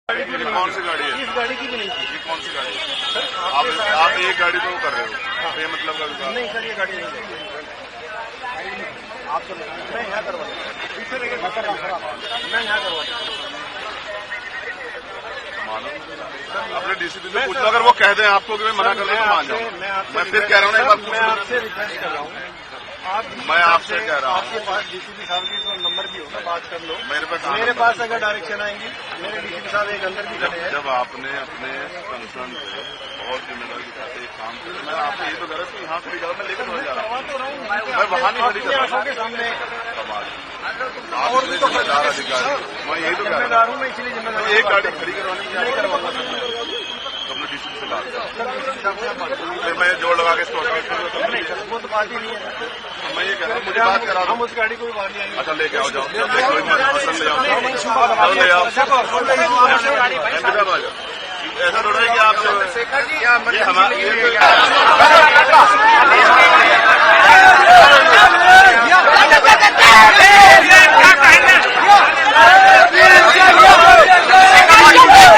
ये कौन सी गाड़ी है? इस गाड़ी की भी नहीं थी। ये कौन सी गाड़ी है? आप एक गाड़ी तो कर रहे हो, ये मतलब का विकास नहीं सर, ये गाड़ी नहीं है। आप तो मैं यहाँ करवा पीछे लेके मैं यहाँ करवा मानो अपने डीसीपी से पूछ लो, अगर वो कह दें आपको कि मैं मना कर दूं तो मान जाऊं। मैं फिर कह रहा हूँ ना, एक बार मैं आपसे रिक्वेस्ट कर रहा हूँ, मैं आपसे कह रहा हूँ, आपके पास डीसीपी साहब की तो नंबर भी होगा, बात कर लो। मेरे पास अगर डायरेक्शन आएंगी, मेरे डीसीपी साहब एक अंदर भी खड़े हैं। जब आपने अपने कंसर्न पे बहुत जिम्मेदारी के साथ एक काम किया, मैं आपसे ये तो कह रहा था यहाँ खड़ी जगह मैं लेकर नहीं जा रहा हूँ, मैं वहाँ नहीं खड़ी कर रहा हूँ सामने। आप इसलिए जिम्मेदार अधिकारी, मैं यही तो कह रहा हूँ, मैं इसलिए जिम्मेदार एक गाड़ी खड़ी करवानी नहीं करवाऊंगा अपने डीसीपी से बात फिर मैं जोड़ लगा के वो तो बात ही नहीं है। मैं ये कह रहा हूँ, मुझे बात करा हम उस गाड़ी को भी बात नहीं। अच्छा लेके आओ, जाओ ले आओ, ऐसा थोड़ा है कि आप ये हमारे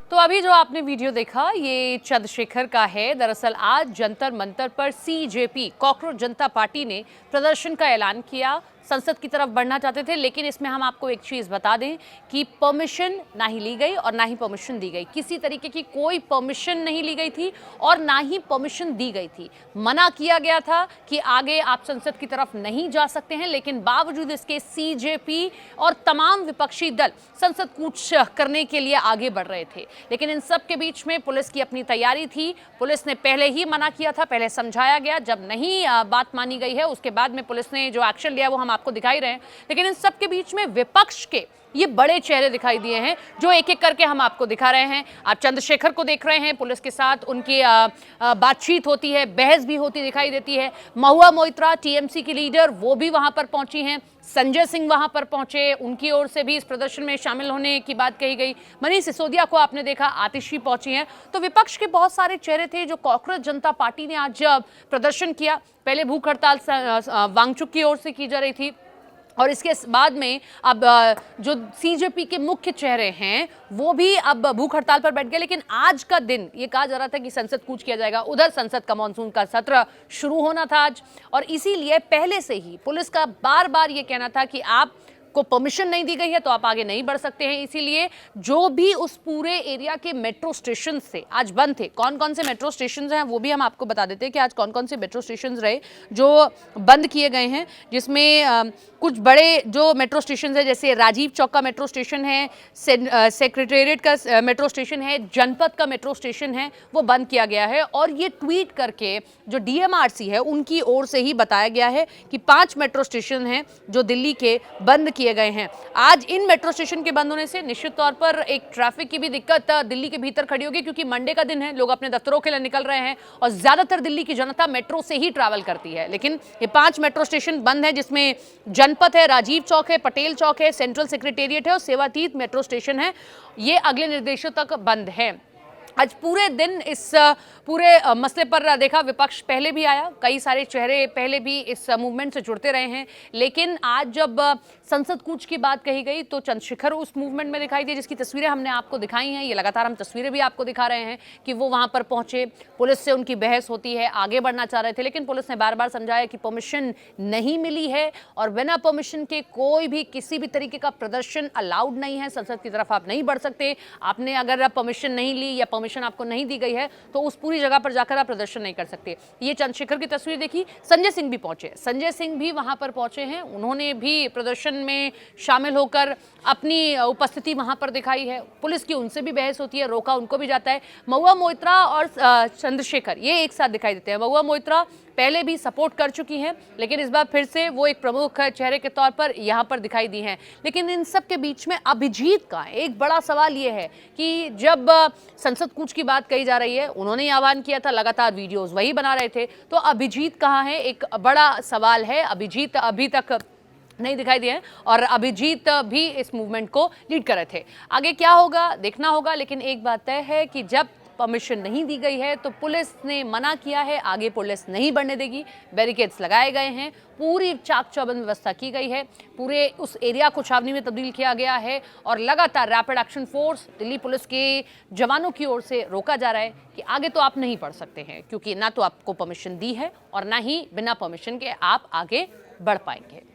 तो अभी जो आपने वीडियो देखा ये चंद्रशेखर का है। दरअसल आज जंतर मंतर पर सीजेपी कॉकरोच जनता पार्टी ने प्रदर्शन का ऐलान किया। संसद की तरफ बढ़ना चाहते थे, लेकिन इसमें हम आपको एक चीज बता दें कि परमिशन ना ही ली गई और ना ही परमिशन दी गई। किसी तरीके की कोई परमिशन नहीं ली गई थी और ना ही परमिशन दी गई थी। मना किया गया था कि आगे आप संसद की तरफ नहीं जा सकते हैं, लेकिन बावजूद इसके सीजेपी और तमाम विपक्षी दल संसद कूच करने के लिए आगे बढ़ रहे थे। लेकिन इन सब के बीच में पुलिस की अपनी तैयारी थी। पुलिस ने पहले ही मना किया था, पहले समझाया गया, जब नहीं बात मानी गई है उसके बाद में पुलिस ने जो एक्शन लिया वो हम आपको दिखाई रहे हैं। लेकिन इन सब के बीच में विपक्ष के ये बड़े चेहरे दिखाई दिए हैं जो एक एक करके हम आपको दिखा रहे हैं। आप चंद्रशेखर को देख रहे हैं, पुलिस के साथ उनकी बातचीत होती है, बहस भी होती दिखाई देती है। महुआ मोइत्रा टीएमसी की लीडर वो भी वहां पर पहुंची हैं। संजय सिंह वहां पर पहुंचे, उनकी ओर से भी इस प्रदर्शन में शामिल होने की बात कही गई। मनीष सिसोदिया को आपने देखा, आतिशी पहुंची हैं। तो विपक्ष के बहुत सारे चेहरे थे जो कॉकरोच जनता पार्टी ने आज प्रदर्शन किया। पहले भूख हड़ताल वांगचुक की ओर से की जा रही थी और इसके बाद में अब जो सीजेपी के मुख्य चेहरे हैं वो भी अब भूख हड़ताल पर बैठ गए। लेकिन आज का दिन ये कहा जा रहा था कि संसद कूच किया जाएगा। उधर संसद का मानसून का सत्र शुरू होना था आज, और इसीलिए पहले से ही पुलिस का बार बार ये कहना था कि आप को परमिशन नहीं दी गई है तो आप आगे नहीं बढ़ सकते हैं। इसीलिए जो भी उस पूरे एरिया के मेट्रो स्टेशन से आज बंद थे, कौन कौन से मेट्रो स्टेशन हैं वो भी हम आपको बता देते हैं कि आज कौन कौन से मेट्रो स्टेशन रहे जो बंद किए गए हैं। जिसमें कुछ बड़े जो मेट्रो स्टेशन है, जैसे राजीव चौक का मेट्रो स्टेशन है, सेक्रेटेरिएट का मेट्रो स्टेशन है, जनपद का मेट्रो स्टेशन है, वो बंद किया गया है। और ये ट्वीट करके जो डीएमआरसी है उनकी ओर से ही बताया गया है कि 5 मेट्रो स्टेशन हैं जो दिल्ली के बंद किए गए हैं। आज इन मेट्रो स्टेशन के बंद होने से निश्चित तौर पर एक ट्रैफिक की भी दिक्कत दिल्ली के भीतर खड़ी होगी, क्योंकि मंडे का दिन है, लोग अपने दफ्तरों के लिए निकल रहे हैं और ज्यादातर दिल्ली की जनता मेट्रो से ही ट्रैवल करती है। लेकिन ये 5 मेट्रो स्टेशन बंद है, जिसमें जनपद है, राजीव चौक है, पटेल चौक है, सेंट्रल सेक्रेटेरिएट है और सेवातीत मेट्रो स्टेशन है। ये अगले निर्देशों तक बंद है। आज पूरे दिन इस पूरे मसले पर देखा, विपक्ष पहले भी आया, कई सारे चेहरे पहले भी इस मूवमेंट से जुड़ते रहे हैं। लेकिन आज जब संसद कूच की बात कही गई तो चंद्रशेखर उस मूवमेंट में दिखाई दिए, जिसकी तस्वीरें हमने आपको दिखाई हैं। ये लगातार हम तस्वीरें भी आपको दिखा रहे हैं कि वो वहां पर पहुंचे, पुलिस से उनकी बहस होती है, आगे बढ़ना चाह रहे थे, लेकिन पुलिस ने बार बार समझाया कि परमिशन नहीं मिली है और बिना परमिशन के कोई भी किसी भी तरीके का प्रदर्शन अलाउड नहीं है। संसद की तरफ आप नहीं बढ़ सकते। आपने अगर परमिशन नहीं ली या परमिशन आपको नहीं दी गई है तो उस पूरी जगह पर जाकर आप प्रदर्शन नहीं कर सकते। ये चंद्रशेखर की तस्वीर देखी। संजय सिंह भी पहुंचे, संजय सिंह भी वहां पर पहुंचे हैं। उन्होंने भी प्रदर्शन में शामिल होकर अपनी उपस्थिति वहां पर दिखाई है। पुलिस की उनसे भी बहस होती है, रोका उनको भी जाता है। महुआ मोइत्रा और चंद्रशेखर ये एक साथ दिखाई देते हैं। महुआ मोइत्रा पहले भी सपोर्ट कर चुकी हैं, लेकिन इस बार फिर से वो एक प्रमुख चेहरे के तौर पर यहाँ पर दिखाई दी हैं। लेकिन इन सब के बीच में अभिजीत का एक बड़ा सवाल ये है कि जब संसद कूच की बात कही जा रही है, उन्होंने आह्वान किया था, लगातार वीडियोस वही बना रहे थे, तो अभिजीत कहाँ है, एक बड़ा सवाल है। अभिजीत अभी तक नहीं दिखाई दिए हैं और अभिजीत भी इस मूवमेंट को लीड कर रहे थे। आगे क्या होगा देखना होगा, लेकिन एक बात तय है कि जब परमिशन नहीं दी गई है, तो पुलिस ने मना किया है, आगे पुलिस नहीं बढ़ने देगी। बैरिकेड्स लगाए गए हैं, पूरी चाक चौबंद व्यवस्था की गई है, पूरे उस एरिया को छावनी में तब्दील किया गया है और लगातार rapid action force Delhi police के जवानों की ओर से रोका जा रहा है कि आगे तो आप नहीं बढ़ सकते हैं, क्योंकि ना तो आपको परमिशन दी है और ना ही बिना परमिशन के आप आगे बढ़ पाएंगे।